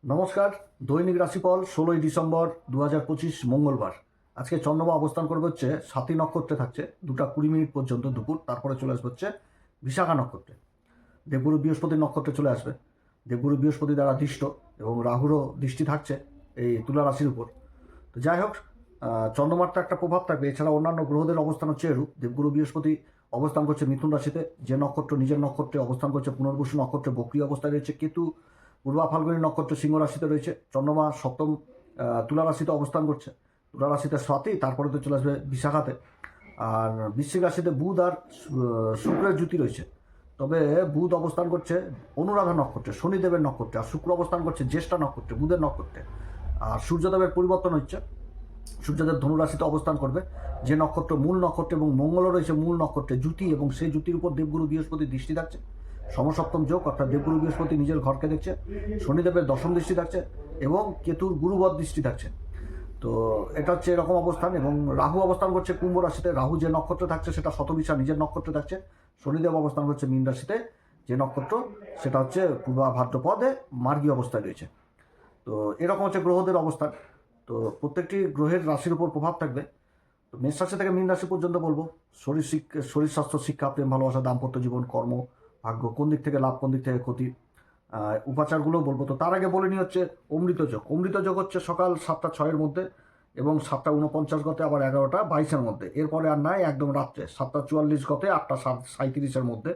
নমস্কার। দৈনিক রাশিফল 16ই ডিসেম্বর 2025 মঙ্গলবার। আজকে চন্দ্রমা অবস্থান করবে হচ্ছে সাতী নক্ষত্রে, থাকছে 2টা 20 মিনিট পর্যন্ত দুপুর, তারপরে চলে আসবে হচ্ছে বিশাখা নক্ষত্রে। দেবগুরু বৃহস্পতির নক্ষত্রে চলে আসবে। দেবগুরু বৃহস্পতি দ্বারা দৃষ্ট এবং রাহুরও দৃষ্টি থাকছে এই তুলা রাশির উপর। তো যাই হোক, চন্দ্রমার তো একটা প্রভাব থাকবে। এছাড়া অন্যান্য গ্রহদের অবস্থান হচ্ছে এরূপ। দেবগুরু বৃহস্পতি অবস্থান করছে মিথুন রাশিতে, যে নক্ষত্র নিজের নক্ষত্রে অবস্থান করছে পুনর্বসু নক্ষত্রে বক্রী অবস্থায় রয়েছে। কেতু পূর্বা ফাল্গুনী নক্ষত্র সিংহ রাশিতে রয়েছে। চন্দ্রমা সপ্তম তুলা রাশিতে অবস্থান করছে। তুলা রাশিতে স্বাতী, তারপরে তো চলে আসবে বিশাখাতে। আর বৃশ্চিক রাশিতে বুধ আর শুক্রের জ্যোতি রয়েছে। তবে বুধ অবস্থান করছে অনুরাধা নক্ষত্রে, শনিদেবের নক্ষত্রে, আর শুক্র অবস্থান করছে জ্যেষ্ঠা নক্ষত্রে, বুধের নক্ষত্রে। আর সূর্যদেবের পরিবর্তন হচ্ছে। সূর্যদেব ধনুরাশিতে অবস্থান করবে, যে নক্ষত্র মূল নক্ষত্র, এবং মঙ্গলও রয়েছে মূল নক্ষত্রে জ্যোতি, এবং সেই জ্যোতির উপর দেবগুরু বৃহস্পতি দৃষ্টি থাকছে। সমসপ্তম যোগ, অর্থাৎ দেবগুরু বৃহস্পতি নিজের ঘরকে দেখছে, শনিদেবের দশম দৃষ্টি থাকছে, এবং কেতুর গুরুবৎ দৃষ্টি থাকছে। তো এটা হচ্ছে এরকম অবস্থান। এবং রাহু অবস্থান করছে কুম্ভ রাশিতে। রাহু যে নক্ষত্রে থাকছে সেটা শতবিশা নিজের নক্ষত্রে থাকছে। শনিদেব অবস্থান করছে মীন রাশিতে, যে নক্ষত্র সেটা হচ্ছে পূর্বা ভাদ্রপদে মার্গী অবস্থায় রয়েছে। তো এরকম হচ্ছে গ্রহদের অবস্থান। তো প্রত্যেকটি গ্রহের রাশির উপর প্রভাব থাকবে। তো মেষ রাশি থেকে মীন রাশি পর্যন্ত বলবো। শরীর স্বাস্থ্য, শিক্ষা, প্রেম ভালোবাসা, দাম্পত্য জীবন, কর্ম, ভাগ্য, কোন দিক থেকে লাভ কোন দিক থেকে ক্ষতি, উপাচারগুলোও বলবো। তো তার আগে বলে নিই হচ্ছে অমৃতযোগ। অমৃতযোগ হচ্ছে সকাল 7টা 6-এর মধ্যে এবং 7টা 49 গতে, আবার 11টা 22-এর মধ্যে। এরপরে আর নাই, একদম রাত্রে 7টা 44 গতে, 8টা 37-এর মধ্যে,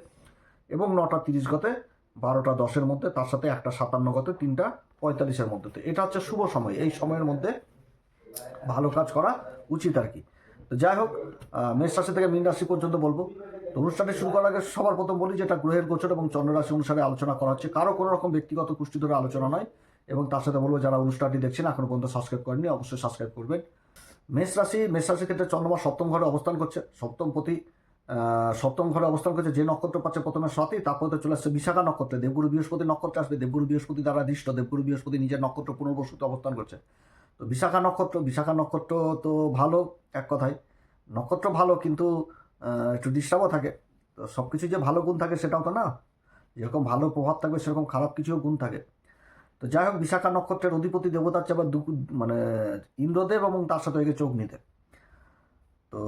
এবং 9টা 30 গতে, 12টা 10-এর মধ্যে, তার সাথে 1টা 57 গতে, 3টা 45-এর মধ্যে। তো এটা হচ্ছে শুভ সময়। এই সময়ের মধ্যে ভালো কাজ করা উচিত আর কি। তো যাই হোক, মেষ রাশি থেকে মীন রাশি পর্যন্ত বলবো। তো অনুষ্ঠানটি শুরু করার আগে সবার প্রথম বলি, যেটা গ্রহের গোচর এবং চন্দ্ররাশি অনুসারে আলোচনা করা হচ্ছে। কারো কোনো রকম ব্যক্তিগত কুষ্টি ধরে আলোচনা নয়। এবং তার সাথে বলবো, যারা অনুষ্ঠানটি দেখছেন এখনো পর্যন্ত সাবস্ক্রাইব করেননি, অবশ্যই সাবস্ক্রাইব করবেন। মেষ রাশির ক্ষেত্রে চন্দ্রমা সপ্তম ঘরে অবস্থান করছে। সপ্তম ঘরে অবস্থান করছে, যে নক্ষত্র পাচ্ছে প্রথমে স্বাতী, তারপরে তো চলে আসছে বিশাখা নক্ষত্রে। দেবগুরু বৃহস্পতি নক্ষত্রে আসবে। দেবগুরু বৃহস্পতি দ্বারা দৃষ্ট। দেবগুরু বৃহস্পতি নিজের নক্ষত্র পুনর্বসুতে অবস্থান করছে। তো বিশাখা নক্ষত্র তো ভালো, এক কথায় নক্ষত্র ভালো, কিন্তু একটু ডিস্টার্বও থাকে। তো সব কিছু যে ভালো গুণ থাকে সেটাও তো না। যেরকম ভালো প্রভাব থাকবে সেরকম খারাপ কিছুও গুণ থাকে। তো যাই হোক, বিশাখা নক্ষত্রের অধিপতি দেবতা হচ্ছে আবার মানে ইন্দ্রদেব, এবং তার সাথে হয়ে গেছে অগ্নিদেব। তো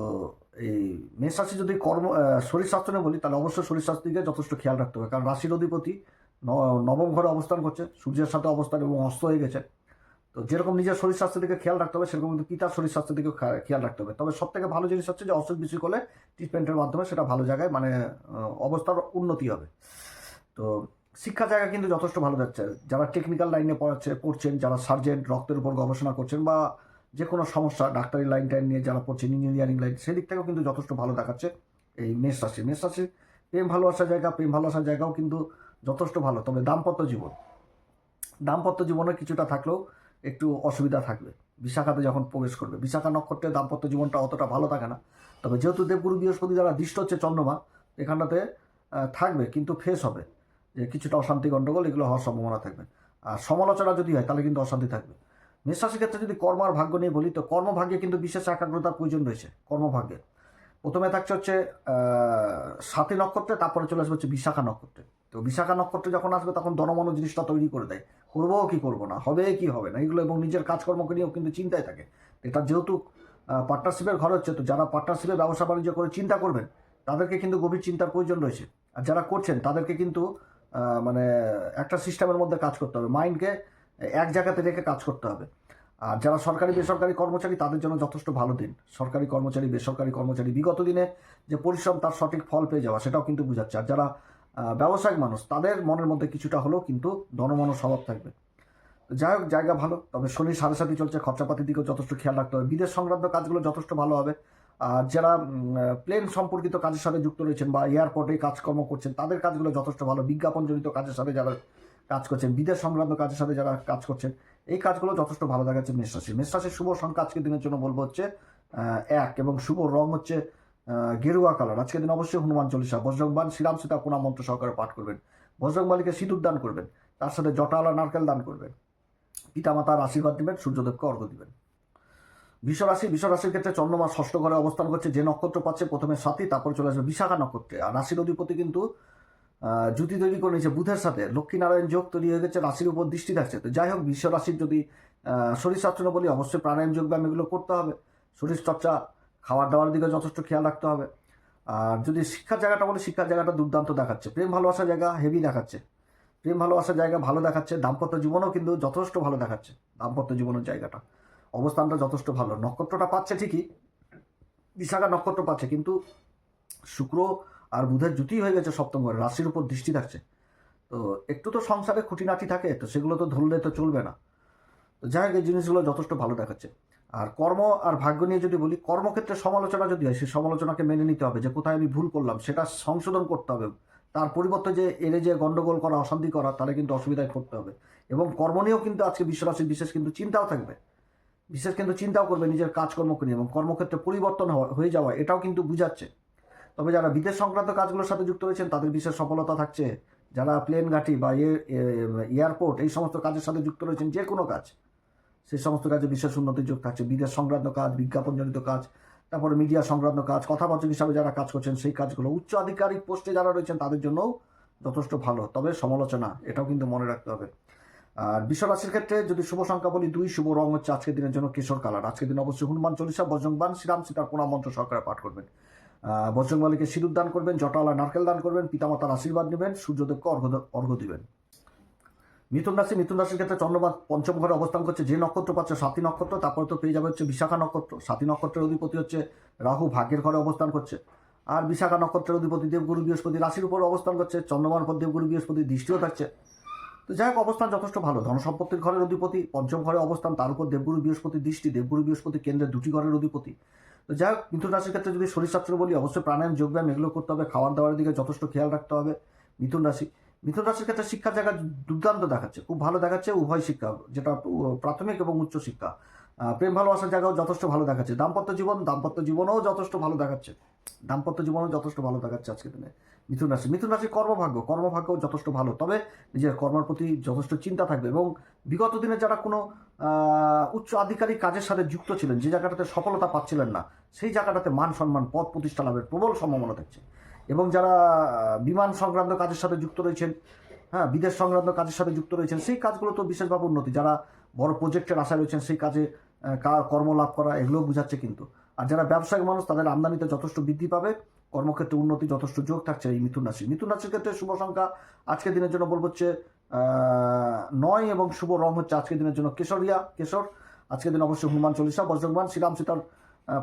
এই মেষ রাশি যদি শরীর স্বাস্থ্য নিয়ে বলি, তাহলে অবশ্যই শরীর স্বাস্থ্যের দিকে যথেষ্ট খেয়াল রাখতে হবে। কারণ রাশির অধিপতি নবম ঘরে অবস্থান করছে, সূর্যের সাথে অবস্থান, এবং অস্ত হয়ে গেছে। তো যেরকম নিজের শরীর স্বাস্থ্যের দিকে খেয়াল রাখতে হবে, সেরকম কিন্তু পিতার শরীর স্বাস্থ্যের দিকে খেয়াল রাখতে হবে। তবে সব থেকে ভালো জিনিস হচ্ছে যে অসুখ বিসুখ হলে ট্রিটমেন্টের মাধ্যমে সেটা ভালো জায়গায়, মানে অবস্থার উন্নতি হবে। তো শিক্ষা জায়গা কিন্তু যথেষ্ট ভালো যাচ্ছে। যারা টেকনিক্যাল লাইনে পড়ছেন, যারা সার্জেন্ট, রক্তের উপর গবেষণা করছেন, বা যে কোনো সমস্যা ডাক্তারি লাইন টাইন নিয়ে যারা পড়ছেন, ইঞ্জিনিয়ারিং লাইন, সেদিক থেকেও কিন্তু যথেষ্ট ভালো দেখাচ্ছে এই মেষ রাশির প্রেম ভালোবাসার জায়গাও কিন্তু যথেষ্ট ভালো। তবে দাম্পত্য জীবনে কিছুটা থাকলেও একটু অসুবিধা থাকবে বিশাখাতে যখন প্রবেশ করবে। বিশাখা নক্ষত্রে দাম্পত্য জীবনটা অতটা ভালো থাকে না। তবে যেহেতু দেবগুরু বৃহস্পতি দ্বারা দৃষ্ট হচ্ছে চন্দ্রমা, এখানটাতে থাকবে, কিন্তু ফেস হবে যে কিছুটা অশান্তি গণ্ডগোল, এগুলো হওয়ার সম্ভাবনা থাকবে। আর সমালোচনা যদি হয় তাহলে কিন্তু অশান্তি থাকবে। মেষ রাশির ক্ষেত্রে যদি কর্ম আর ভাগ্য নিয়ে বলি, তো কর্মভাগ্যে কিন্তু বিশেষ একাগ্রতার প্রয়োজন রয়েছে। কর্মভাগ্যে প্রথমে থাকছে হচ্ছে সাথী নক্ষত্রে, তারপরে চলে আসবে হচ্ছে বিশাখা নক্ষত্রে। তো বিশাখা নক্ষত্রে যখন আসবে তখন দনমন জিনিসটা তৈরি করে দেয়, করবো কি করবো না, হবে কি হবে না, এগুলো, এবং নিজের কাজকর্মকে নিয়েও কিন্তু চিন্তায় থাকে। এটা যেহেতু পার্টনারশিপের ঘর হচ্ছে, তো যারা পার্টনারশিপে ব্যবসা বাণিজ্য করে চিন্তা করবেন তাদেরকে কিন্তু গভীর চিন্তার প্রয়োজন রয়েছে। আর যারা করছেন তাদেরকে কিন্তু মানে একটা সিস্টেমের মধ্যে কাজ করতে হবে, মাইন্ডকে এক জায়গাতে রেখে কাজ করতে হবে। আর যারা সরকারি বেসরকারি কর্মচারী তাদের জন্য যথেষ্ট ভালো দিন। সরকারি কর্মচারী, বেসরকারি কর্মচারী বিগত দিনে যে পরিশ্রম তার সঠিক ফল পেয়ে যাওয়া, সেটাও কিন্তু বোঝাচ্ছে। আর যারা ব্যবসায়িক মানুষ, তাদের মনের মধ্যে কিছুটা হলেও কিন্তু দনমন স্বভাব থাকবে। যাই হোক, জায়গা ভালো। তবে শনি 7.5 চলছে, খরচাপাতির দিকেও যথেষ্ট খেয়াল রাখতে হবে। বিদেশ সংক্রান্ত কাজগুলো যথেষ্ট ভালো হবে। আর যারা প্লেন সম্পর্কিত কাজের সাথে যুক্ত রয়েছেন বা এয়ারপোর্টে কাজকর্ম করছেন, তাদের কাজগুলো যথেষ্ট ভালো। বিজ্ঞাপনজনিত কাজের সাথে যারা কাজ করছেন, বিদেশ সংক্রান্ত কাজের সাথে যারা কাজ করছেন, এই কাজগুলো যথেষ্ট ভালো দেখাচ্ছে মেষ রাশির শুভ সংখ্যা আজকের দিনের জন্য বলবো হচ্ছে 1, এবং শুভ রং হচ্ছে গেরুয়া কালার। আজকের দিন অবশ্যই হনুমান চল্লিশা, বজরংবান, শ্রীরাম সীতা প্রণাম মন্ত্র সহকারে পাঠ করবেন। বজরংবলীকে সিঁদুর দান করবেন, তার সাথে জটাওয়ালা নারকেল দান করবেন। পিতামাতার আশীর্বাদ দিবেন, সূর্যদেবকে অর্ঘ্য দিবেন। বিশ্বরাশির ক্ষেত্রে চন্দ্রমা ষষ্ঠ ঘরে অবস্থান করছে, যে নক্ষত্র পাচ্ছে প্রথমে স্বাতী, তারপর চলে আসবে বিশাখা নক্ষত্রে। আর রাশির অধিপতি কিন্তু জুতি তৈরি করে নিয়েছে বুধের সাথে, লক্ষ্মীনারায়ণ যোগ তৈরি হয়ে গেছে, রাশির উপর দৃষ্টি থাকছে। তো যাই হোক, বিশ্ব রাশির যদি শরীরচর্চা বলি, অবশ্যই প্রাণায়াম যোগব্যায়াম এগুলো করতে হবে। শরীরচর্চা, খাবার দাবার দিকে যথেষ্ট খেয়াল রাখতে হবে। আর যদি শিক্ষার জায়গাটা বলি, শিক্ষার জায়গাটা দুর্দান্ত দেখাচ্ছে। প্রেম ভালোবাসার জায়গা হেভি দেখাচ্ছে, প্রেম ভালোবাসার জায়গা ভালো দেখাচ্ছে। দাম্পত্য জীবনও কিন্তু যথেষ্ট ভালো দেখাচ্ছে, দাম্পত্য জীবনের জায়গাটা, অবস্থানটা যথেষ্ট ভালো। নক্ষত্রটা পাচ্ছে ঠিকই, বিশাখা নক্ষত্র পাচ্ছে, কিন্তু শুক্র আর বুধের জুতি হয়ে গেছে সপ্তম ঘরে, রাশির উপর দৃষ্টি থাকছে। তো একটু তো সংসারে খুঁটিনাটি থাকে, তো সেগুলো তো ধরলে তো চলবে না। তো যাই হোক, এই জিনিসগুলো যথেষ্ট ভালো দেখাচ্ছে। আর কর্ম আর ভাগ্য নিয়ে যদি বলি, কর্মক্ষেত্রে সমালোচনা যদি হয়, সেই সমালোচনাকে মেনে নিতে হবে, যে কোথায় আমি ভুল করলাম সেটা সংশোধন করতে হবে। তার পরিবর্তে যে এড়ে যে গন্ডগোল করা, অশান্তি করা, তাহলে কিন্তু অসুবিধায় পড়তে হবে। এবং কর্ম নিয়েও কিন্তু আজকে বিশ্বরাশির বিশেষ কিন্তু চিন্তাও থাকবে, বিশেষ কিন্তু চিন্তাও করবে নিজের কাজকর্মকে নিয়ে, এবং কর্মক্ষেত্রে পরিবর্তন হয়ে যাওয়া এটাও কিন্তু বুঝাচ্ছে। তবে যারা বিদেশ সংক্রান্ত কাজগুলোর সাথে যুক্ত রয়েছেন তাদের বিশেষ সফলতা থাকছে। যারা প্লেন ঘাঁটি বা এয়ারপোর্ট এই সমস্ত কাজের সাথে যুক্ত রয়েছেন, যে কোনো কাজ, সেই সমস্ত কাজে বিশেষ উন্নতির যোগ থাকছে। বিদেশ সংক্রান্ত কাজ, বিজ্ঞাপনজনিত কাজ, তারপরে মিডিয়া সংক্রান্ত কাজ, কথাবাচক হিসাবে যারা কাজ করছেন সেই কাজগুলো, উচ্চ আধিকারিক পোস্টে যারা রয়েছেন তাদের জন্যও যথেষ্ট ভালো। তবে সমালোচনা এটাও কিন্তু মনে রাখতে হবে। আর বিশ্বরাশির ক্ষেত্রে যদি শুভ সংখ্যা বলি 2, শুভ রং হচ্ছে আজকের দিনের জন্য কেশর কালার। আজকের দিন অবশ্যই হনুমান চল্লিশা, বজরংবান, শ্রীরাম সীতার প্রণাম মন্ত্র সহকারে পাঠ করবেন। বজরংবলীকে সিঁদুর দান করবেন, জটাওয়ালা নারকেল দান করবেন, পিতামাতার আশীর্বাদ নেবেন, সূর্যদেবকে অর্ঘ্য দিবেন। মিথুন রাশির ক্ষেত্রে চন্দ্রমা পঞ্চম ঘরে অবস্থান করছে। যে নক্ষত্র পাচ্ছে সাথী নক্ষত্র, তারপরে তো পেয়ে যাবে হচ্ছে বিশাখা নক্ষত্র। সাথী নক্ষত্রের অধিপতি হচ্ছে রাহু, ভাগ্যের ঘরে অবস্থান করছে। আর বিশাখা নক্ষত্রের অধিপতি দেবগুরু বৃহস্পতি রাশির উপর অবস্থান করছে। চন্দ্রমার উপর দেবগুরু বৃহস্পতির দৃষ্টিও থাকছে। তো যাই হোক, অবস্থান যথেষ্ট ভালো। ধন সম্পত্তির ঘরের অধিপতি পঞ্চম ঘরে অবস্থান, তার উপর দেবগুরু বৃহস্পতির দৃষ্টি, দেবগুরু বৃহস্পতি কেন্দ্রের 2টি ঘরের অধিপতি। তো যাই হোক, মিথুন রাশির ক্ষেত্রে যদি শরীরচর্চা বলি, অবশ্যই প্রাণায়াম যোগব্যায়াম এগুলো করতে হবে। খাবার দাবারের দিকে যথেষ্ট খেয়াল রাখতে হবে। মিথুন রাশির ক্ষেত্রে শিক্ষার জায়গা দুর্দান্ত দেখাচ্ছে, খুব ভালো দেখাচ্ছে। উভয় শিক্ষা, যেটা প্রাথমিক এবং উচ্চ শিক্ষা, প্রেম ভালোবাসার জায়গাও যথেষ্ট ভালো দেখাচ্ছে। দাম্পত্য জীবনও যথেষ্ট ভালো দেখাচ্ছে, আজকের দিনে। মিথুন রাশির কর্মভাগ্যও যথেষ্ট ভালো। তবে নিজের কর্মের প্রতি যথেষ্ট চিন্তা থাকবে, এবং বিগত দিনে যারা কোনো উচ্চ আধিকারিক কাজের সাথে যুক্ত ছিলেন, যে জায়গাটাতে সফলতা পাচ্ছিলেন না, সেই জায়গাটাতে মান সম্মান, পদ প্রতিষ্ঠা লাভের প্রবল সম্ভাবনা থাকছে। এবং যারা বিমান সংক্রান্ত কাজের সাথে যুক্ত রয়েছেন, বিদেশ সংক্রান্ত কাজের সাথে যুক্ত রয়েছেন, সেই কাজগুলো তো বিশেষভাবে উন্নতি। যারা বড় প্রজেক্টের আশায় রয়েছেন, সেই কাজে কর্ম লাভ করা এগুলোও বুঝাচ্ছে কিন্তু। আর যারা ব্যবসায়িক মানুষ, তাদের আমদানিতে যথেষ্ট বৃদ্ধি পাবে, কর্মক্ষেত্রে উন্নতি যথেষ্ট যোগ থাকছে এই মিথুন রাশির ক্ষেত্রে শুভ সংখ্যা আজকের দিনের জন্য বলবো হচ্ছে 9, এবং শুভ রং হচ্ছে আজকের দিনের জন্য কেশর। আজকের দিন অবশ্যই হনুমান চল্লিশা, বজরংবান, শ্রীরাম সীতার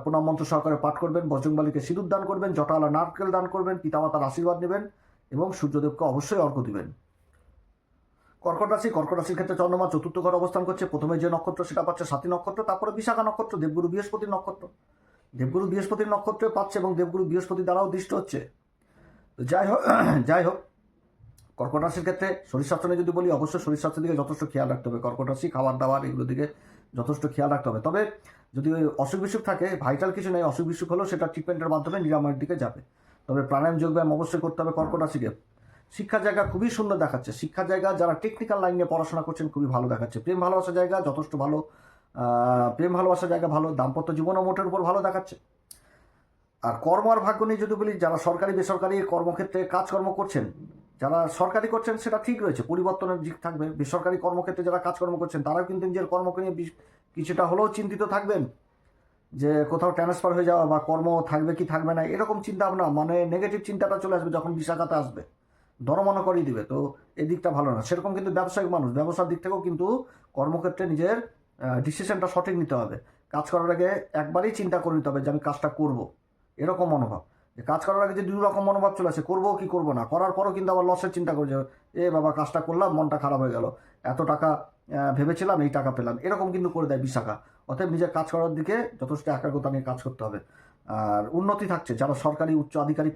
প্রণাম মন্ত্র সহকারে পাঠ করবেন, বজরংবলীকে সিঁদুর দান করবেন, জটাওয়ালা নারকেল দান করবেন, পিতামাতার আশীর্বাদ নেবেন, এবং সূর্যদেবকে অবশ্যই অর্ঘ্য দিবেন। কর্কট রাশির ক্ষেত্রে চন্দ্রমা চতুর্থ ঘরে অবস্থান করছে। প্রথমে যে নক্ষত্র সেটা পাচ্ছে সাথী নক্ষত্র, তারপরে বিশাখা নক্ষত্র, দেবগুরু বৃহস্পতির নক্ষত্রে পাচ্ছে, এবং দেবগুরু বৃহস্পতি দ্বারাও দৃষ্ট হচ্ছে। তো যাই হোক, কর্কট রাশির ক্ষেত্রে শরীরস্বাস্থ্য নিয়ে যদি বলি, অবশ্যই শরীরস্বাস্থ্যের দিকে যথেষ্ট খেয়াল রাখতে হবে। কর্কট রাশি খাবার দাবার এগুলোর দিকে যথেষ্ট খেয়াল রাখতে হবে। তবে যদি অসুখ বিসুখ থাকে, ভাইটাল কিছু নেই, অসুখ বিসুখ হলেও সেটা ট্রিটমেন্টের মাধ্যমে নিরাময়ের দিকে যাবে। তবে প্রাণায়াম যোগব্যায়াম অবশ্যই করতে হবে কর্কট রাশিকে। শিক্ষার জায়গা খুবই সুন্দর দেখাচ্ছে। শিক্ষার জায়গা যারা টেকনিক্যাল লাইন নিয়ে পড়াশোনা করছেন, খুবই ভালো দেখাচ্ছে। প্রেম ভালোবাসার জায়গা যথেষ্ট ভালো, ভালো। দাম্পত্য জীবনও মোটের উপর ভালো দেখাচ্ছে। আর কর্ম আর ভাগ্য নিয়ে যদি বলি, যারা সরকারি বেসরকারি কর্মক্ষেত্রে কাজকর্ম করছেন, যারা সরকারি করছেন সেটা ঠিক রয়েছে, পরিবর্তনের দিক থাকবে। বেসরকারি কর্মক্ষেত্রে যারা কাজকর্ম করছেন, তারাও কিন্তু নিজের কর্মকে নিয়ে কিছুটা হলেও চিন্তিত থাকবেন, যে কোথাও ট্রান্সফার হয়ে যাওয়া বা কর্ম থাকবে কি থাকবে না, এরকম চিন্তা ভাবনা, মানে নেগেটিভ চিন্তাটা চলে আসবে যখন বিশাখাতে আসবে, দরমনা করিয়ে দিবে। তো এই দিকটা ভালো না। সেরকম কিন্তু ব্যবসায়িক মানুষ, ব্যবসার দিক থেকেও কিন্তু কর্মক্ষেত্রে নিজের ডিসিশনটা সঠিক নিতে হবে। কাজ করার আগে একবারই চিন্তা করে নিতে হবে যে আমি কাজটা করব, এরকম মনোভাব। যে কাজ করার আগে যে দুই রকম মনোভাব চলে আসে, করবো কি করবো না, করার পরও কিন্তু আবার লসের চিন্তা করে, যে বাবা কাজটা করলাম, মনটা খারাপ হয়ে গেল, এত টাকা ভেবেছিলাম, এই টাকা পেলাম, এরকম কিন্তু করে দেয় বিশাখা। অতএব নিজের কাজ করার দিকে যথেষ্ট একাগ্রতা নিয়ে কাজ করতে হবে। আর উন্নতি থাকছে, যারা সরকারি উচ্চ আধিকারিক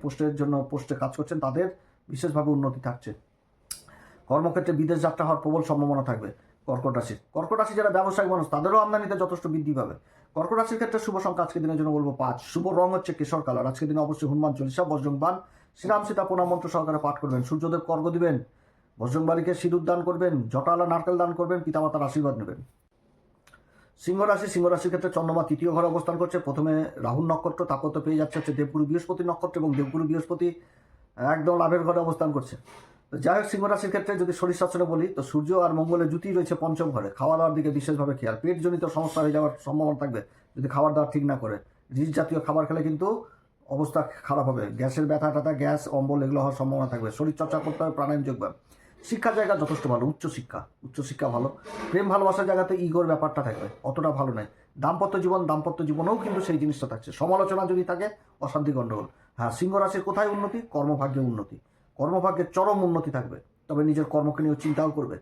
পোস্টে কাজ করছেন, তাদের বিশেষভাবে উন্নতি থাকছে। কর্মক্ষেত্রে বিদেশ যাত্রা হওয়ার প্রবল সম্ভাবনা থাকবে কর্কট রাশি যারা ব্যবসায়িক মানুষ, তাদেরও আমদানিতে যথেষ্ট বৃদ্ধি পাবে। কর্কট রাশির ক্ষেত্রে শুভ সংখ্যা আজকের দিনের জন্য বলবো 5, শুভ রং হচ্ছে কেশর কালার। আজকের দিনে অবশ্যই হনুমান চল্লিশা, বজরংবান, শ্রীরাম সীতা প্রণাম মন্ত্র সহকারে পাঠ করবেন, সূর্যদেবকে অর্ঘ্য দিবেন, বজরংবলীকে সিঁদুর দান করবেন, জটাওয়ালা নারকেল দান করবেন, পিতামাতার আশীর্বাদ নেবেন। সিংহ রাশির ক্ষেত্রে চন্দ্রমা তৃতীয় ঘরে অবস্থান করছে। প্রথমে রাহুল নক্ষত্র, তারপর তো পেয়ে যাচ্ছে হচ্ছে দেবগুরু বৃহস্পতি নক্ষত্র, এবং দেবগুরু বৃহস্পতি একদম লাভের ঘরে অবস্থান করছে। তো যাই হোক, সিংহ রাশির ক্ষেত্রে যদি শরীর শাসনে বলি, তো সূর্য আর মঙ্গলের জুতি রয়েছে পঞ্চম ঘরে। খাওয়া দাওয়ার দিকে বিশেষভাবে খেয়াল, পেটজনিত সমস্যা হয়ে যাওয়ার সম্ভাবনা থাকবে যদি খাবার দাওয়া ঠিক না করে। রিচ জাতীয় খাবার খেলে কিন্তু অবস্থা খারাপ হবে। গ্যাসের ব্যথা ট্যাথা, গ্যাস অম্বল এগুলো হওয়ার সম্ভাবনা থাকবে। শরীর চর্চা করতে হবে, প্রাণায়াম যোগব্যায়াম। শিক্ষার জায়গা যথেষ্ট ভালো, উচ্চশিক্ষা ভালো। প্রেম ভালোবাসার জায়গাতে ইগোর ব্যাপারটা থাকবে, অতটা ভালো নয়। দাম্পত্য জীবনেও কিন্তু সেই জিনিসটা থাকছে। সমালোচনা যদি থাকে, অশান্তি গণ্ডগোল। হ্যাঁ, সিংহ রাশির কোথায় উন্নতি? কর্মভাগ্যে উন্নতি, কর্মভাগ্যে চরম উন্নতি থাকবে। তবে নিজের কর্মকে নিয়েও চিন্তাও করবে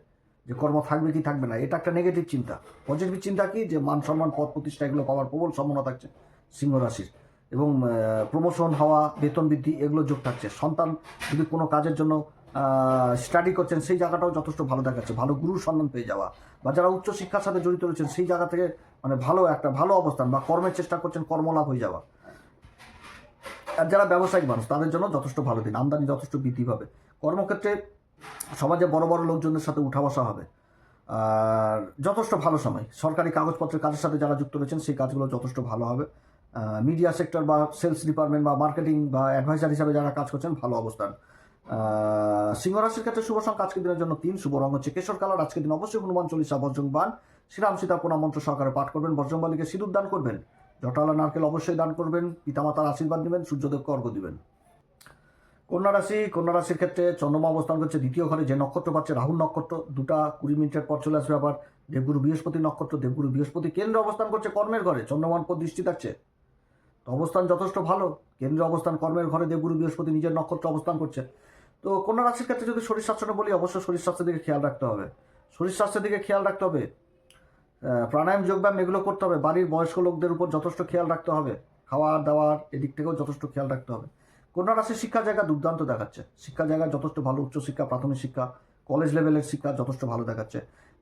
যে কর্ম থাকবে কি থাকবে না, এটা একটা নেগেটিভ চিন্তা। পজিটিভ চিন্তা কি, যে মান সম্মান, পদ প্রতিষ্ঠা এগুলো পাওয়ার প্রবল সম্ভাবনা থাকছে সিংহ রাশির। এবং প্রমোশন হওয়া, বেতন বৃদ্ধি এগুলো যোগ থাকছে। সন্তান যদি কোনো কাজের জন্য স্টাডি করছেন, সেই জায়গাটাও যথেষ্ট ভালো দেখাচ্ছে। ভালো গুরুর সন্ধান পেয়ে যাওয়া, বা যারা উচ্চশিক্ষার সাথে জড়িত রয়েছেন সেই জায়গা থেকে মানে ভালো অবস্থান, বা কর্মের চেষ্টা করছেন, কর্মলাভ হয়ে যাওয়া। আর যারা ব্যবসায়িক মানুষ তাদের জন্য যথেষ্ট ভালো দিন, আমদানি যথেষ্ট বৃদ্ধি পাবে। কর্মক্ষেত্রে সমাজে বড় বড় লোকজনের সাথে উঠা বসা হবে। আর যথেষ্ট ভালো সময়। সরকারি কাগজপত্রের কাজের সাথে যারা যুক্ত রয়েছেন সেই কাজগুলো যথেষ্ট ভালো হবে। মিডিয়া সেক্টর বা সেলস ডিপার্টমেন্ট বা মার্কেটিং বা অ্যাডভাইজার হিসাবে যারা কাজ করছেন, ভালো অবস্থান। সিংহ রাশির ক্ষেত্রে শুভ সংখ্যা আজকের দিনের জন্য 3, শুভ রঙ হচ্ছে কেশর কালার। আজকের দিন অবশ্যই হনুমান চল্লিশা, বজ্রংবাণ, শ্রীরাম সীতা প্রণাম মন্ত্র সহকারে পাঠ করবেন। বজ্রংবলীকে সিঁদুর দান করবেন, জটালা নারকেল অবশ্যই দান করবেন, পিতামাতার আশীর্বাদ নেবেন, সূর্যদেবকে অর্ঘ্য দিবেন। কন্যা রাশির ক্ষেত্রে চন্দ্রমা অবস্থান করছে দ্বিতীয় ঘরে। যে নক্ষত্র পাচ্ছে রাহুল নক্ষত্র, 2:20 পর চলে আসবে আবার দেবগুরু বৃহস্পতি নক্ষত্র। দেবগুরু বৃহস্পতি কেন্দ্রে অবস্থান করছে কর্মের ঘরে, চন্দ্রমার উপর দৃষ্টি থাকছে, তো অবস্থান যথেষ্ট ভালো। কেন্দ্রে অবস্থান কর্মের ঘরে, দেবগুরু বৃহস্পতি নিজের নক্ষত্র অবস্থান করছে। তো কন্যা রাশির ক্ষেত্রে যদি শরীর স্বাস্থ্য বলি, অবশ্যই শরীর স্বাস্থ্যের দিকে খেয়াল রাখতে হবে। প্রাণায়াম যোগব্যায়াম এগুলো করতে হবে। বাড়ির বয়স্ক লোকদের উপর যথেষ্ট খেয়াল রাখতে হবে, খাওয়ার দাওয়ার এদিক থেকেও যথেষ্ট খেয়াল রাখতে হবে। কন্যা রাশির শিক্ষার জায়গা দুর্দান্ত দেখাচ্ছে, শিক্ষার জায়গা যথেষ্ট ভালো। উচ্চশিক্ষা, প্রাথমিক শিক্ষা, কলেজ লেভেলের শিক্ষা যথেষ্ট ভালো দেখাচ্ছে।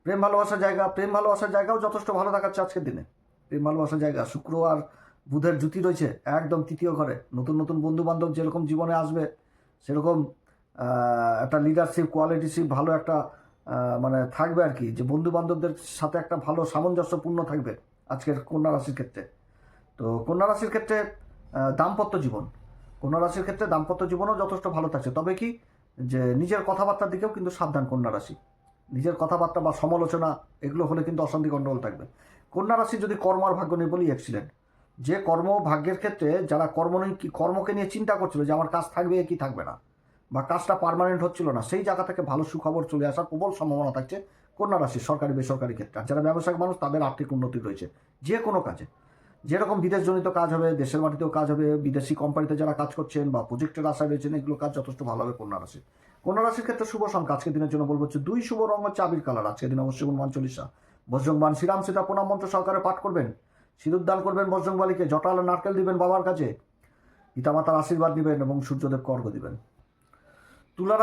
প্রেম ভালোবাসার জায়গাও যথেষ্ট ভালো দেখাচ্ছে আজকের দিনে। প্রেম ভালোবাসার জায়গা, শুক্র আর বুধের জুতি রয়েছে একদম তৃতীয় ঘরে। নতুন নতুন বন্ধু বান্ধব যেরকম জীবনে আসবে, সেরকম একটা লিডারশিপ কোয়ালিটিশিপ ভালো একটা মানে থাকবে আর কি, যে বন্ধু বান্ধবদের সাথে একটা ভালো সামঞ্জস্যপূর্ণ থাকবে আজকের কন্যা রাশির ক্ষেত্রে। তো কন্যা রাশির ক্ষেত্রে দাম্পত্য জীবনও যথেষ্ট ভালো থাকছে। তবে কি, যে নিজের কথাবার্তার দিকেও কিন্তু সাবধান কন্যা রাশি। নিজের কথাবার্তা বা সমালোচনা এগুলো হলে কিন্তু অশান্তি গণ্ডগোল থাকবে। কন্যা রাশি যদি কর্ম আর ভাগ্য নিয়ে বলি, এক্সিলেন্ট। যে কর্ম ভাগ্যের ক্ষেত্রে যারা কর্মকে নিয়ে চিন্তা করছিল যে আমার কাজ থাকবে কি থাকবে না, বা কাজটা পার্মানেন্ট হচ্ছিল না, সেই জায়গা থেকে ভালো সুখবর চলে আসার প্রবল সম্ভাবনা থাকছে কন্যা রাশির সরকারি বেসরকারি ক্ষেত্রে। আর যারা ব্যবসায়িক মানুষ তাদের আর্থিক উন্নতি রয়েছে যে কোনো কাজে। যেরকম বিদেশজনিত কাজ হবে, দেশের মাটিতেও কাজ হবে, বিদেশি কোম্পানিতে যারা কাজ করছেন বা প্রজেক্টের আশায় রয়েছেন, এগুলো কাজ যথেষ্ট ভালো হবে কন্যা রাশির। কন্যা রাশির ক্ষেত্রে শুভ সংখ্যা আজকের দিনের জন্য বলবো হচ্ছে 2, শুভ রঙ হচ্ছে আবির কালার। আজকের দিন অবশ্যই হনুমান চল্লিশা, বজ্রংবাণ, শ্রীরাম সীতা প্রণাম মন্ত্র সহকারে পাঠ করবেন, সিঁদুর দান করবেন বজ্রংবলীকে, জটালা নারকেল দিবেন বাবার কাছে, পিতামাতার আশীর্বাদ দিবেন এবং সূর্যদেবকে অর্ঘ্য দিবেন। তুলা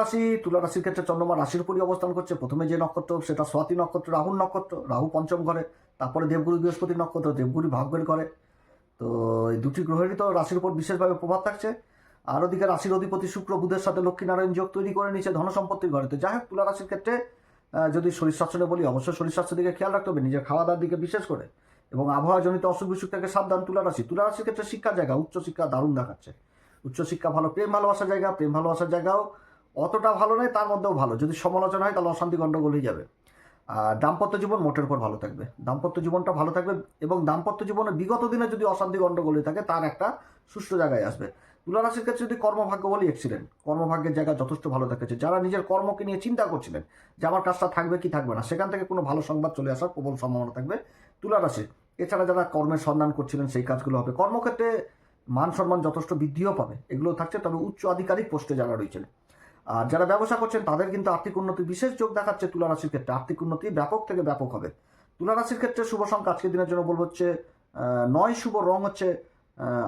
রাশির ক্ষেত্রে চন্দ্রমা রাশির উপরই অবস্থান করছে। প্রথমে যে নক্ষত্র সেটা স্বাতি নক্ষত্র, রাহুর নক্ষত্র, রাহু পঞ্চম ঘরে। তারপরে দেবগুরু বৃহস্পতি নক্ষত্র, দেবগুরু ভাগ্যের ঘরে। তো এই দুটি গ্রহেরই তো রাশির উপর বিশেষভাবে প্রভাব থাকছে। আর ওদিকে রাশির অধিপতি শুক্র বুধের সাথে লক্ষ্মীনারায়ণ যোগ তৈরি করে নিচ্ছে ধনসম্পত্তির ঘরে। তো যাই হোক, তুলা রাশির ক্ষেত্রে যদি শরীর স্বাস্থ্য বলি, অবশ্যই শরীর স্বাস্থ্যের দিকে খেয়াল রাখতে হবে, নিজের খাওয়া দাওয়ার দিকে বিশেষ করে, এবং আবহাওয়াজনিত অসুখ বিসুখ থেকে সাবধান তুলা রাশির ক্ষেত্রে শিক্ষার জায়গা, উচ্চশিক্ষা দারুণ দেখাচ্ছে। উচ্চশিক্ষা ভালো। প্রেম ভালোবাসার জায়গাও অতটা ভালো নয়, তার মধ্যেও ভালো। যদি সমালোচনা হয় তাহলে অশান্তি গণ্ডগোল হয়ে যাবে। আর দাম্পত্য জীবন মোটের উপর ভালো থাকবে, দাম্পত্য জীবনটা ভালো থাকবে। এবং দাম্পত্য জীবনে বিগত দিনে যদি অশান্তি গণ্ডগোল হয়ে থাকে, তার একটা সুষ্ঠু জায়গায় আসবে। তুলা রাশির ক্ষেত্রে যদি কর্মভাগ্য বলি, এক্সিলেন্ট। কর্মভাগ্যের জায়গা যথেষ্ট ভালো থাকছে। যারা নিজের কর্মকে নিয়ে চিন্তা করছিলেন যে আমার কাজটা থাকবে কি থাকবে না, সেখান থেকে কোনো ভালো সংবাদ চলে আসার প্রবল সম্ভাবনা থাকবে তুলা রাশির। এছাড়া যারা কর্মের সন্ধান করছিলেন সেই কাজগুলো হবে। কর্মক্ষেত্রে মান সম্মান যথেষ্ট বৃদ্ধিও পাবে, এগুলো থাকছে। তবে উচ্চ আধিকারিক পোস্টে যারা রয়েছেন আর যারা ব্যবসা করছেন তাদের কিন্তু আর্থিক উন্নতি বিশেষ যোগ দেখাচ্ছে তুলা রাশির ক্ষেত্রে। আর্থিক উন্নতি ব্যাপক থেকে ব্যাপক হবে। তুলা রাশির ক্ষেত্রে শুভ সংখ্যা আজকের দিনের জন্য বলবো হচ্ছে 9, শুভ রং হচ্ছে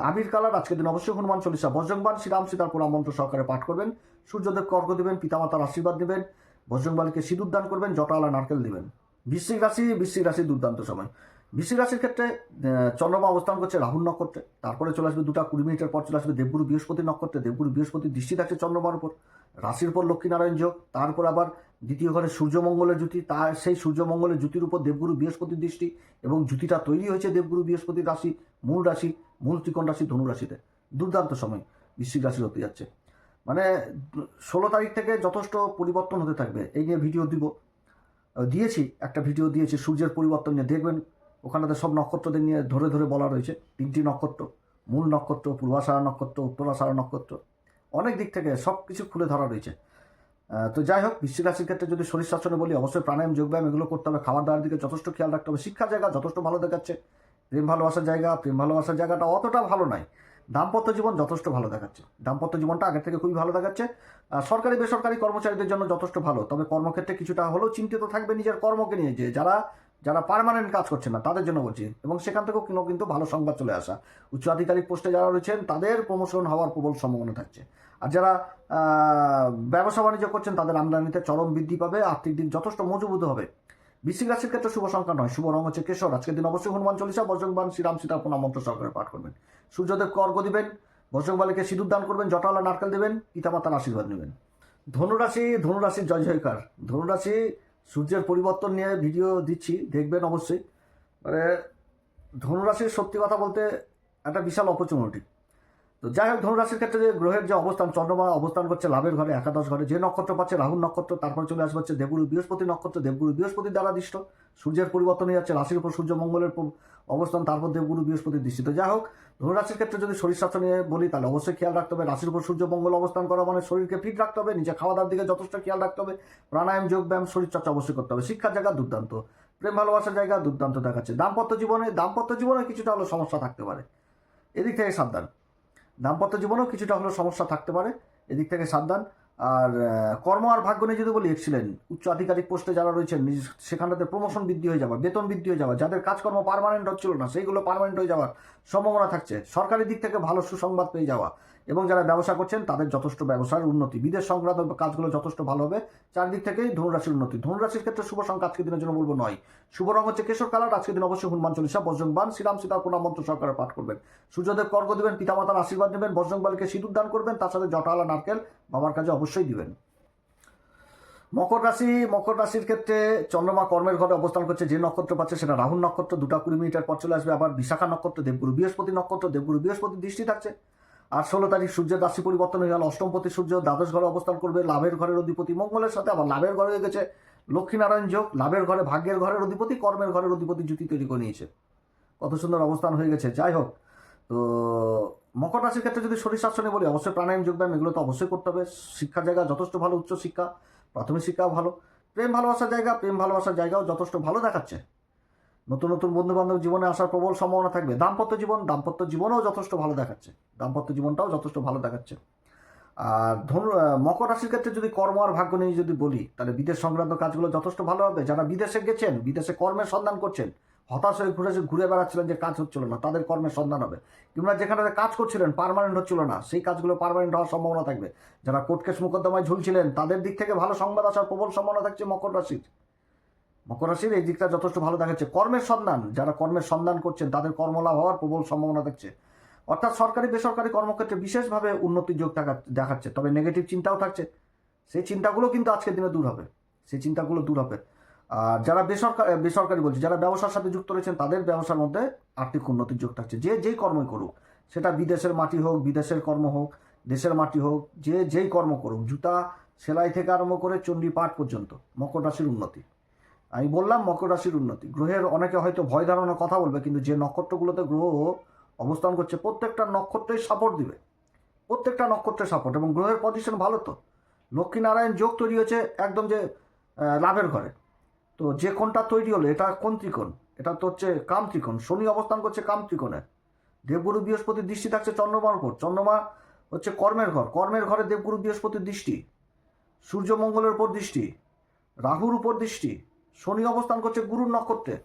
আবির কালার। আজকের দিন অবশ্যই হনুমান চল্লিশা, বজ্রংবাণ, শ্রীরাম সীতার প্রণাম মন্ত্র সহকারে পাঠ করবেন, সূর্যদেবকে অর্ঘ্য দিবেন, পিতামাতার আশীর্বাদ নেবেন, বজ্রংবলীকে সিঁদুর দান করবেন, জটালা নারকেল দিবেন। বৃশ্চিক রাশি দুর্দান্ত সময়। বৃশ্চিক রাশির ক্ষেত্রে চন্দ্রমা অবস্থান করছে রাহুর নক্ষত্রে। তারপরে চলে আসবে 2:20 পর চলে আসবে দেবগুরু বৃহস্পতি নক্ষত্রে। দেবগুরু বৃহস্পতির দৃষ্টি থাকছে চন্দ্রমার উপর, রাশির উপর লক্ষ্মীনারায়ণ যোগ। তারপর আবার দ্বিতীয় ঘরে সূর্যমঙ্গলের জুতি, তার সেই সূর্যমঙ্গলের জুতির উপর দেবগুরু বৃহস্পতির দৃষ্টি, এবং জুতিটা তৈরি হয়েছে দেবগুরু বৃহস্পতির রাশি, মূল ত্রিকোণ রাশি ধনু রাশিতে। দুর্দান্ত সময় বৃশ্চিক রাশির হতে যাচ্ছে। মানে 16 তারিখ থেকে যথেষ্ট পরিবর্তন হতে থাকবে। এই নিয়ে ভিডিও দিয়েছি, একটা ভিডিও দিয়েছি সূর্যের পরিবর্তন নিয়ে, দেখবেন ওখানেতে সব নক্ষত্রদের নিয়ে ধরে ধরে বলা রয়েছে। 3টি নক্ষত্র, মূল নক্ষত্র, পূর্বাষাঢ়া নক্ষত্র, উত্তরাষাঢ়া নক্ষত্র, অনেক দিক থেকে সব কিছু খুলে ধরা রয়েছে। তো যাই হোক, বৃশ্চিক রাশির ক্ষেত্রে যদি শরীর শাসনে বলি, অবশ্যই প্রাণায়াম, যোগব্যায়াম এগুলো করতে হবে। খাবার দাবার দিকে যথেষ্ট খেয়াল রাখতে হবে। শিক্ষার জায়গা যথেষ্ট ভালো দেখাচ্ছে। প্রেম ভালোবাসার জায়গাটা অতটা ভালো নয়। দাম্পত্য জীবন যথেষ্ট ভালো দেখাচ্ছে। দাম্পত্য জীবনটা আগের থেকে খুবই ভালো দেখাচ্ছে। সরকারি বেসরকারি কর্মচারীদের জন্য যথেষ্ট ভালো, তবে কর্মক্ষেত্রে কিছুটা হলেও চিন্তিত থাকবে নিজের কর্মকে নিয়ে, যে যারা পার্মানেন্ট কাজ করছে না তাদের জন্য বলছি, এবং সেখান থেকেও কিন্তু ভালো সংবাদ চলে আসা। উচ্চ আধিকারিক পোস্টে যারা রয়েছেন তাদের প্রমোশন হওয়ার প্রবল সম্ভাবনা থাকছে। আর যারা ব্যবসা বাণিজ্য করছেন তাদের আমদানিতে চরম বৃদ্ধি পাবে, আর্থিক দিক যথেষ্ট মজবুত হবে। বৃশ্চিক রাশির ক্ষেত্রে শুভ সংখ্যা নয়, শুভ রং হচ্ছে কেশর। আজকের দিন অবশ্যই হনুমান চল্লিশা, বজরংবান, শ্রীরাম সীতার প্রণাম মন্ত্র সহকারে পাঠ করবেন। সূর্যদেবকে অর্ঘ্য দিবেন, বজরংবলীকে সিঁদুর দান করবেন, জটাওয়ালা নারকেল দেবেন, পিতামাতার আশীর্বাদ নেবেন। ধনুরাশির জয় জয়কার। ধনুরাশি সূর্যের পরিবর্তন নিয়ে ভিডিও দিচ্ছি, দেখবেন অবশ্যই। মানে ধনুরাশির সত্যি কথা বলতে একটা বিশাল অপরচুনিটি। তো যাই হোক, ধনুরাশির ক্ষেত্রে যে গ্রহের যে অবস্থান, চন্দ্রমা অবস্থান করছে লাভের ঘরে, একাদশ ঘরে। যে নক্ষত্র পাচ্ছে রাহুর নক্ষত্র, তারপরে চলে আসবে হচ্ছে দেবগুরু বৃহস্পতি নক্ষত্র। দেবগুরু বৃহস্পতির দ্বারা দৃষ্ট, সূর্যের পরিবর্তন হয়ে যাচ্ছে, রাশির উপর সূর্য মঙ্গলের অবস্থান, তারপর দেবগুরু বৃহস্পতির দৃষ্টি। তো যাই হোক, ধনুরাশির ক্ষেত্রে যদি শরীর স্বাস্থ্য নিয়ে বলি, তাহলে অবশ্যই খেয়াল রাখতে হবে। রাশির উপর সূর্য মঙ্গল অবস্থান করা মানে শরীরকে ফিট রাখতে হবে, নিজে খাওয়া দাওয়ার দিকে যথেষ্ট খেয়াল রাখতে হবে, প্রাণায়াম, যোগব্যায়াম, শরীরচর্চা অবশ্যই করতে হবে। শিক্ষার জায়গা দুর্দান্ত, প্রেম ভালোবাসার জায়গা দুর্দান্ত দেখাচ্ছে। দাম্পত্য জীবনে কিছুটা হলো সমস্যা থাকতে পারে, এদিক থেকে সাবধান। দাম্পত্য জীবনেও কিছুটা হলেও সমস্যা থাকতে পারে, এদিক থেকে সাবধান। আর কর্ম আর ভাগ্য নিয়ে যদি বলি, এক্সিলেন্ট। উচ্চ আধিকারিক পোস্টে যারা রয়েছেন সেখানটাতে প্রমোশন বৃদ্ধি হয়ে যাওয়া, বেতন বৃদ্ধি হয়ে যাওয়া, যাদের কাজকর্ম পার্মানেন্ট হচ্ছিল না সেইগুলো পার্মানেন্ট হয়ে যাওয়ার সম্ভাবনা থাকছে। সরকারি দিক থেকে ভালো সুসংবাদ পেয়ে যাওয়া, এবং যারা ব্যবসা করছেন তাদের যথেষ্ট ব্যবসার উন্নতি, বিদেশ সংক্রান্ত কাজগুলো যথেষ্ট ভালো হবে। চারদিক থেকেই ধনুরাশির উন্নতি। ধনুরাশির ক্ষেত্রে শুভ সংখ্যা আজকের দিনের জন্য বলবো 9, শুভ রং হচ্ছে কেশর কালার। আজকের দিন অবশ্যই হনুমান চল্লিশা, বজরংবান, শ্রীরাম সীতার প্রণাম মন্ত্র সহকারে পাঠ করবেন। সূর্যদেব অর্ঘ্য দিবেন, পিতামাতার আশীর্বাদ নেবেন, বজরংবলীকে সিঁদুর দান করবেন, তার সাথে জটাওয়ালা নারকেল বাবার কাছে অবশ্যই দিবেন। মকর রাশির ক্ষেত্রে চন্দ্রমা কর্মের ঘরে অবস্থান করছে। যে নক্ষত্র পাচ্ছে সেটা রাহুর নক্ষত্র, 2:20 পর চলে আসবে আবার বিশাখা নক্ষত্র, দেবগুরু বৃহস্পতি নক্ষত্র, দেবগুরু বৃহস্পতির দৃষ্টি থাকছে। আর 16 তারিখ সূর্যের রাশি পরিবর্তন হয়ে গেল, অষ্টমপতি সূর্য দ্বাদশ ঘরে অবস্থান করবে, লাভের ঘরের অধিপতি মঙ্গলের সাথে আবার লাভের ঘরে হয়ে গেছে লক্ষ্মীনারায়ণ যোগ। লাভের ঘরে ভাগ্যের ঘরের অধিপতি, কর্মের ঘরের অধিপতি জুতি তৈরি করে নিয়েছে, কত সুন্দর অবস্থান হয়ে গেছে। যাই হোক, তো মকর রাশির ক্ষেত্রে যদি শরীর স্বাস্থ্য নিয়ে বলি, অবশ্যই প্রাণায়াম, যোগব্যায়াম এগুলো তো অবশ্যই করতে হবে। শিক্ষার জায়গা যথেষ্ট ভালো, উচ্চ শিক্ষা, প্রাথমিক শিক্ষাও ভালো। প্রেম ভালোবাসার জায়গাও যথেষ্ট ভালো দেখাচ্ছে। নতুন নতুন বন্ধু বান্ধব জীবনে আসার প্রবল সম্ভাবনা থাকবে। দাম্পত্য জীবনও যথেষ্ট ভালো দেখাচ্ছে, দাম্পত্য জীবনটাও যথেষ্ট ভালো দেখাচ্ছে। আর মকর রাশির ক্ষেত্রে যদি কর্ম আর ভাগ্য নিয়ে যদি বলি, তাহলে বিদেশ সংক্রান্ত কাজগুলো যথেষ্ট ভালো হবে। যারা বিদেশে গেছেন, বিদেশে কর্মের সন্ধান করছেন, হতাশ হয়ে ঘুরে বেড়াচ্ছিলেন যে কাজ হচ্ছিল না, তাদের কর্মের সন্ধান হবে। কিংবা যেখানে কাজ করছিলেন পার্মানেন্ট হচ্ছিল না, সেই কাজগুলো পার্মানেন্ট হওয়ার সম্ভাবনা থাকবে। যারা কোর্ট কেস মোকদ্দমায় ঝুলছিলেন তাদের দিক থেকে ভালো সংবাদ আসার প্রবল সম্ভাবনা থাকছে মকর রাশির এই দিকটা যথেষ্ট ভালো দেখাচ্ছে। যারা কর্মের সন্ধান করছেন তাদের কর্মলাভ হওয়ার প্রবল সম্ভাবনা থাকছে। অর্থাৎ সরকারি বেসরকারি কর্মক্ষেত্রে বিশেষভাবে উন্নতির যোগ দেখাচ্ছে। তবে নেগেটিভ চিন্তাও থাকছে, সেই চিন্তাগুলো কিন্তু আজকের দিনে দূর হবে। আর যারা বেসরকারি বলছে, যারা ব্যবসার সাথে যুক্ত রয়েছেন তাদের ব্যবসার মধ্যে আর্থিক উন্নতির যোগ থাকছে। যেই কর্মই করুক, সেটা বিদেশের মাটি হোক, বিদেশের কর্ম হোক, দেশের মাটি হোক, যেই কর্ম করুক, জুতা সেলাই থেকে আরম্ভ করে চণ্ডী পাঠ পর্যন্ত, মকর রাশির উন্নতি। আমি বললাম মকর রাশির উন্নতি। গ্রহের অনেকে হয়তো ভয় ধারণার কথা বলবে, কিন্তু যে নক্ষত্রগুলোতে গ্রহ অবস্থান করছে প্রত্যেকটা নক্ষত্রেই সাপোর্ট দিবে, এবং গ্রহের পজিশন ভালো। তো লক্ষ্মীনারায়ণ যোগ তৈরি হয়েছে একদম যে লাভের ঘরে। তো যে কোণটা তৈরি হলো, এটা কোন ত্রিকোণ? এটা তো হচ্ছে কাম ত্রিকোণ। শনি অবস্থান করছে কাম ত্রিকোণে, দেবগুরু বৃহস্পতির দৃষ্টি থাকছে চন্দ্রমার উপর। চন্দ্রমা হচ্ছে কর্মের ঘরে দেবগুরু বৃহস্পতির দৃষ্টি, সূর্য মঙ্গলের উপর দৃষ্টি, রাহুর উপর দৃষ্টি। শনি অবস্থান করছে গুরুর নক্ষত্রে,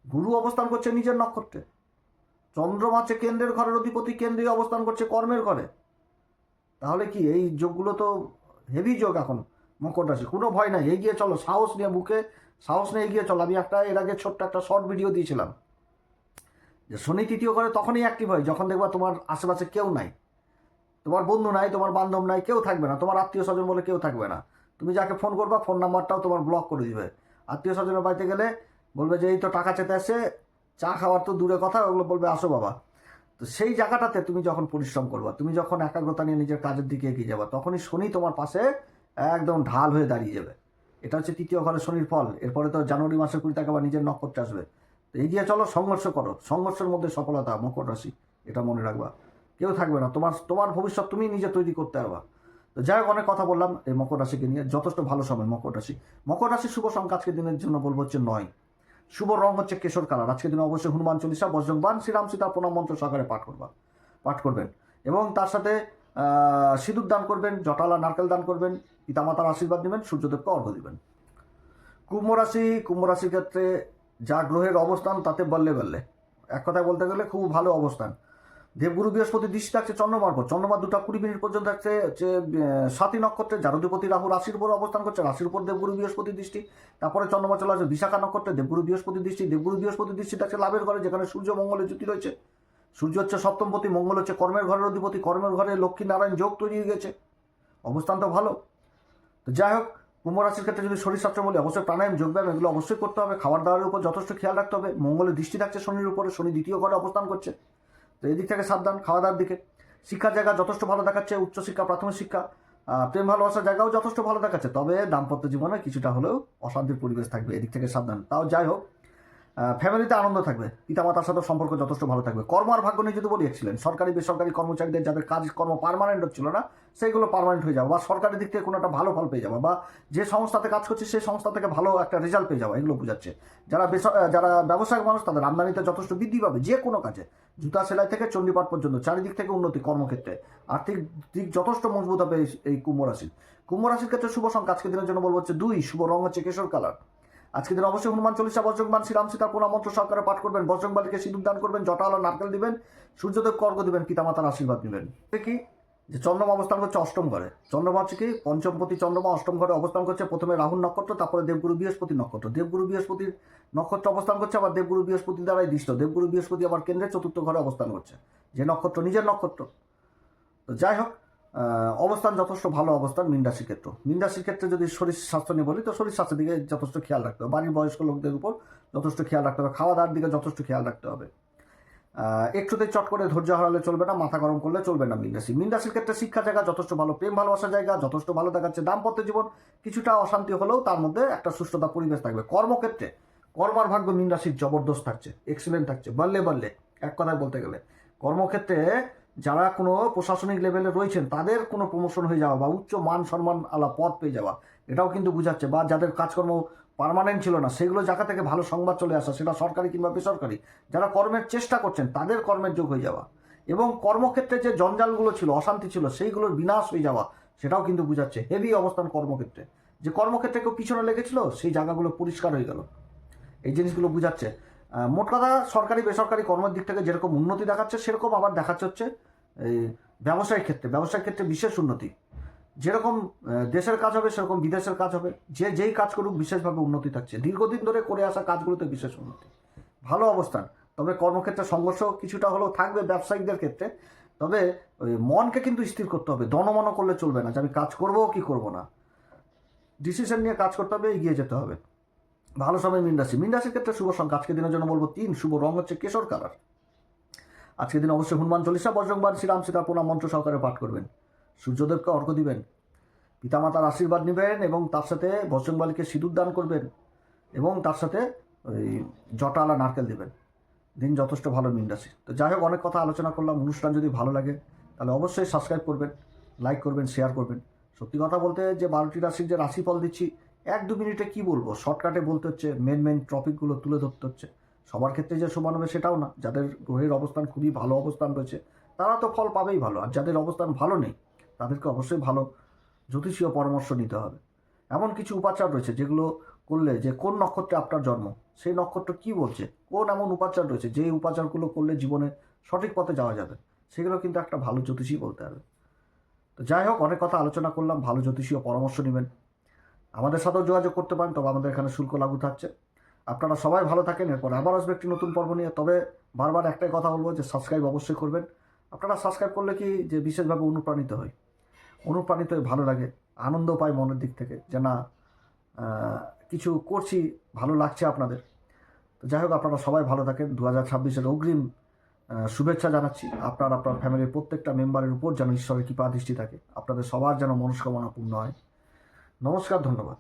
গুরু অবস্থান করছে নিজের নক্ষত্রে। চন্দ্রমা হচ্ছে কেন্দ্রের ঘরের অধিপতি, কেন্দ্রে অবস্থান করছে কর্মের ঘরে। তাহলে কি এই যোগগুলো তো হেভি যোগ এখন মকর রাশি। কোনো ভয় নাই, এগিয়ে চলো, সাহস নিয়ে এগিয়ে চলো। আমি এর আগে ছোট্ট একটা শর্ট ভিডিও দিয়েছিলাম যে শনি তৃতীয় ঘরে তখনই অ্যাক্টিভ হয় যখন দেখবা তোমার আশেপাশে কেউ নাই, তোমার বন্ধু নাই, তোমার বান্ধব নাই, কেউ থাকবে না, তোমার আত্মীয় স্বজন বলে কেউ থাকবে না। তুমি যাকে ফোন করবা ফোন নাম্বারটাও তোমার ব্লক করে দিবে। আত্মীয় স্বজনের বাড়িতে গেলে বলবে যে এই তো টাকা চেতে আসে, চা খাওয়ার তো দূরে কথা, ওগুলো বলবে আসো বাবা। তো সেই জায়গাটাতে তুমি যখন পরিশ্রম করবা, তুমি যখন একাগ্রতা নিয়ে নিজের কাজের দিকে এগিয়ে যাবা, তখনই শনি তোমার পাশে একদম ঢাল হয়ে দাঁড়িয়ে যাবে। এটা হচ্ছে তৃতীয় ঘরে শনির ফল। এরপরে তো জানুয়ারি মাসের 20 তারিখ আবার নিজের নক্ষত্রে আসবে। তো এগিয়ে চলো, সংঘর্ষ করো, সংঘর্ষের মধ্যে সফলতা মকর রাশি, এটা মনে রাখবা। কেউ থাকবে না, তোমার তোমার ভবিষ্যৎ তুমি নিজে তৈরি করতে পারবা। তো যাই হোক, অনেক কথা বললাম এই মকর রাশিকে নিয়ে, যথেষ্ট ভালো সময় মকর রাশি। মকর রাশির শুভ সংখ্যা আজকের দিনের জন্য বলবো হচ্ছে 9। শুভ রং হচ্ছে কেশর কালার। আজকের দিনে অবশ্যই হনুমান চল্লিশা, বজ্রংবাণ, শ্রীরাম সীতা প্রণাম মন্ত্র সহকারে পাঠ করবেন এবং তার সাথে সিঁদুর দান করবেন, জটালা নারকেল দান করবেন, পিতামাতার আশীর্বাদ নেবেন, সূর্যদেবকে অর্ঘ্য দিবেন। কুম্ভ রাশির ক্ষেত্রে যা গ্রহের অবস্থান তাতে বললে এক কথায় বলতে গেলে খুব ভালো অবস্থান। দেবগুরু বৃহস্পতি দৃষ্টি থাকছে চন্দ্রমার পর। চন্দ্রমা 2:20 পর্যন্ত থাকছে যে 7ই নক্ষত্রে, যার অধিপতি রাহু রাশির উপর অবস্থান করছে। রাশির উপর দেবগুরু বৃহস্পতি দৃষ্টি। তারপরে চন্দ্রমা চলে আসবে বিশাখা নক্ষত্রে, দেবগুরু বৃহস্পতি দৃষ্টি। দেবগুরু বৃহস্পতি দৃষ্টি থাকছে লাভের ঘরে, যেখানে সূর্য মঙ্গলের জ্যোতি রয়েছে। সূর্য হচ্ছে সপ্তমপতি, মঙ্গল হচ্ছে কর্মের ঘরের অধিপতি। কর্মের ঘরে লক্ষ্মী নারায়ণ যোগ তৈরি হয়ে গেছে, অবস্থান তো ভালো। তো যাই হোক, কুম্ভ রাশির ক্ষেত্রে যদি শরীরশাস্ত্র বলি, অবশ্যই প্রাণায়াম, যোগব্যায়াম এগুলো অবশ্যই করতে হবে। খাবার দাবারের উপর যথেষ্ট খেয়াল রাখতে হবে। মঙ্গলের দৃষ্টি থাকছে শনির উপরে, শনি 2য় ঘরে অবস্থান করছে। তো এদিক থেকে সাবধান। খাওয়া দাওয়ার দিকে শিক্ষার জায়গা যথেষ্ট ভালো দেখাচ্ছে, উচ্চশিক্ষা, প্রাথমিক শিক্ষা, প্রেম ভালোবাসার জায়গাও যথেষ্ট ভালো দেখাচ্ছে। তবে দাম্পত্য জীবনে কিছুটা হলেও অশান্তির পরিবেশ থাকবে, এদিক থেকে সাবধান। তাও যাই হোক, ফ্যামিলিতে আনন্দ থাকবে, পিতামাতার সাথে সম্পর্ক যথেষ্ট ভালো থাকবে। কর্ম আর ভাগ্য নিয়ে যদি বলি, এক্সিলেন্ট। সরকারি বেসরকারি কর্মচারীদের যাদের কর্ম পার্মানেন্ট হচ্ছিল না, সেইগুলো পার্মানেন্ট হয়ে যাবে, বা সরকারের দিক থেকে কোনো একটা ভালো ফল পেয়ে যাবে, বা যে সংস্থাতে কাজ করছে সেই সংস্থা থেকে ভালো একটা রেজাল্ট পেয়ে যাবে, এগুলো বোঝাচ্ছে। যারা ব্যবসায়িক মানুষ, তাদের আমদানিতে যথেষ্ট বৃদ্ধি পাবে যে কোনো কাজে, জুতা সেলাই থেকে চণ্ডীপাঠ পর্যন্ত চারিদিক থেকে উন্নতি। কর্মক্ষেত্রে আর্থিক দিক যথেষ্ট মজবুত হবে এই কুম্ভ রাশির ক্ষেত্রে শুভ সংখ্যা আজকের দিনের জন্য বলবো হচ্ছে 2। শুভ রং হচ্ছে কেশর কালার। আজকের দিন অবশ্যই হনুমান চল্লিশা, বজ্রংবাণ, শ্রীরাম সীতা প্রণাম মন্ত্র সহকারে পাঠ করবেন। বজ্রংবাণীকে সিঁদুর দান করবেন, জটালা নারকেল দিবেন, সূর্যদেবকে অর্ঘ্য দিবেন, পিতামাতার আশীর্বাদ নেবেন। কি যে চন্দ্রমা অবস্থান করছে অষ্টম ঘরে। চন্দ্রমা হচ্ছে কি পঞ্চমপতি চন্দ্রমা অষ্টম ঘরে অবস্থান করছে। প্রথমে রাহুর নক্ষত্র, তারপরে দেবগুরু বৃহস্পতি নক্ষত্র। দেবগুরু বৃহস্পতির নক্ষত্র অবস্থান করছে, আবার দেবগুরু বৃহস্পতি দ্বারাই দৃষ্ট। দেবগুরু বৃহস্পতি আবার কেন্দ্রের 4র্থ ঘরে অবস্থান করছে, যে নক্ষত্র নিজের নক্ষত্র। তো যাই হোক, অবস্থান যথেষ্ট ভালো অবস্থান মীন রাশির ক্ষেত্রে যদি শরীর স্বাস্থ্য নিয়ে বলি, তো শরীর স্বাস্থ্যের দিকে যথেষ্ট খেয়াল রাখতে হবে। বাড়ির বয়স্ক লোকদের উপর যথেষ্ট খেয়াল রাখতে হবে। খাওয়া দাওয়ার দিকে যথেষ্ট খেয়াল রাখতে হবে। একটুতেই চট করে ধৈর্য হারালে চলবে না, মাথা গরম করলে চলবে না। মীন রাশির ক্ষেত্রে শিক্ষা জায়গা যথেষ্ট ভালো, প্রেম ভালোবাসার জায়গা যথেষ্ট ভালো দেখাচ্ছে। দাম্পত্য জীবন কিছুটা অশান্তি হলেও তার মধ্যে একটা সুস্থতা পরিবেশ থাকবে। কর্মক্ষেত্রে কর্মার ভাগ্য মীন রাশির জবরদস্ত থাকছে, এক্সিলেন্ট থাকছে, বললে এক কথায় বলতে গেলে। কর্মক্ষেত্রে যারা কোনো প্রশাসনিক লেভেলে রয়েছেন, তাদের কোনো প্রমোশন হয়ে যাওয়া বা উচ্চ মান সম্মান আলা পদ পেয়ে যাওয়া, এটাও কিন্তু বোঝাচ্ছে। বা যাদের কাজকর্ম পার্মানেন্ট ছিল না, সেগুলো জায়গা থেকে ভালো সংবাদ চলে আসা, সেটা সরকারি কিংবা বেসরকারি। যারা কর্মের চেষ্টা করছেন তাদের কর্মের যোগ হয়ে যাওয়া, এবং কর্মক্ষেত্রে যে জঞ্জালগুলো ছিল, অশান্তি ছিল, সেইগুলোর বিনাশ হয়ে যাওয়া, সেটাও কিন্তু বোঝাচ্ছে। হেভি অবস্থান কর্মক্ষেত্রে। যে কর্মক্ষেত্রে কেউ পিছনে লেগেছিল, সেই জায়গাগুলো পরিষ্কার হয়ে গেল, এই জিনিসগুলো বোঝাচ্ছে। মোট কথা, সরকারি বেসরকারি কর্মের দিক থেকে যেরকম উন্নতি দেখাচ্ছে, সেরকম আবার দেখাচ্ছে হচ্ছে এই ব্যবসায়িক ক্ষেত্রে বিশেষ উন্নতি। যেরকম দেশের কাজ হবে, সেরকম বিদেশের কাজ হবে। যেই কাজ করুক বিশেষভাবে উন্নতি থাকছে। দীর্ঘদিন ধরে করে আসা কাজগুলোতে বিশেষ উন্নতি, ভালো অবস্থান। তবে কর্মক্ষেত্রে সংঘর্ষ কিছুটা হলেও থাকবে ব্যবসায়িকদের ক্ষেত্রে। তবে ওই মনকে কিন্তু স্থির করতে হবে, দনমন করলে চলবে না যে আমি কাজ করবো কি করব না। ডিসিশন নিয়ে কাজ করতে হবে, এগিয়ে যেতে হবে। ভালো সময় মীন রাশির ক্ষেত্রে শুভ সংখ্যা আজকের দিনের জন্য বলবো 3। শুভ রং হচ্ছে কেশর কালার। আজকের দিন অবশ্যই হনুমান চল্লিশা, বজ্রংবাণ, শ্রীরাম সীতা প্রণাম মন্ত্র সহকারে পাঠ করবেন। সূর্যদেবকে অর্ঘ্য দিবেন, পিতামাতার আশীর্বাদ নেবেন, এবং তার সাথে বজরংবলীকে সিঁদুর দান করবেন, এবং তার সাথে ওই জটালা নারকেল দেবেন। দিন যথেষ্ট ভালো মীন রাশি। তো যাই হোক, অনেক কথা আলোচনা করলাম। অনুষ্ঠান যদি ভালো লাগে তাহলে অবশ্যই সাবস্ক্রাইব করবেন, লাইক করবেন, শেয়ার করবেন। সত্যি কথা বলতে, যে 12টি রাশির যে রাশিফল দিচ্ছি, 1-2 মিনিটে কি বলবো, শর্টকাটে বলতে হচ্ছে, মেন টপিকগুলো তুলে ধরতে হচ্ছে। সবার ক্ষেত্রে যে সমান হবে সেটাও না। যাদের গ্রহের অবস্থান খুবই ভালো অবস্থান রয়েছে, তারা তো ফল পাবেই ভালো, আর যাদের অবস্থান ভালো নেই, তাদেরকে অবশ্যই ভালো জ্যোতিষীয় পরামর্শ নিতে হবে। এমন কিছু উপাচার রয়েছে যেগুলো করলে, যে কোন নক্ষত্রে আপনার জন্ম, সেই নক্ষত্র কি বলছে, কোন এমন উপাচার রয়েছে যে উপাচারগুলো করলে জীবনে সঠিক পথে যাওয়া যাবে, সেগুলো কিন্তু একটা ভালো জ্যোতিষী বলতে হবে। তো যাই হোক, অনেক কথা আলোচনা করলাম। ভালো জ্যোতিষীয় পরামর্শ নেবেন, আমাদের সাথেও যোগাযোগ করতে পারেন, তবে আমাদের এখানে শুল্ক লাগু থাকছে। আপনারা সবাই ভালো থাকেন। এরপর আবার আসবে একটি নতুন পর্ব নিয়ে। তবে বারবার একটাই কথা বলবো, যে সাবস্ক্রাইব অবশ্যই করবেন। আপনারা সাবস্ক্রাইব করলে কি, যে বিশেষভাবে অনুপ্রাণিত হয়ে ভালো লাগে, আনন্দ পাই মনের দিক থেকে, যে না কিছু করছি, ভালো লাগছে আপনাদের। তো যাই হোক, আপনারা সবাই ভালো থাকেন। 2026-এর অগ্রিম শুভেচ্ছা জানাচ্ছি। আপনার ফ্যামিলির প্রত্যেকটা মেম্বারের উপর যেন ঈশ্বরের কৃপা দৃষ্টি থাকে, আপনাদের সবার যেন মনস্কামনা পূর্ণ হয়। নমস্কার, ধন্যবাদ।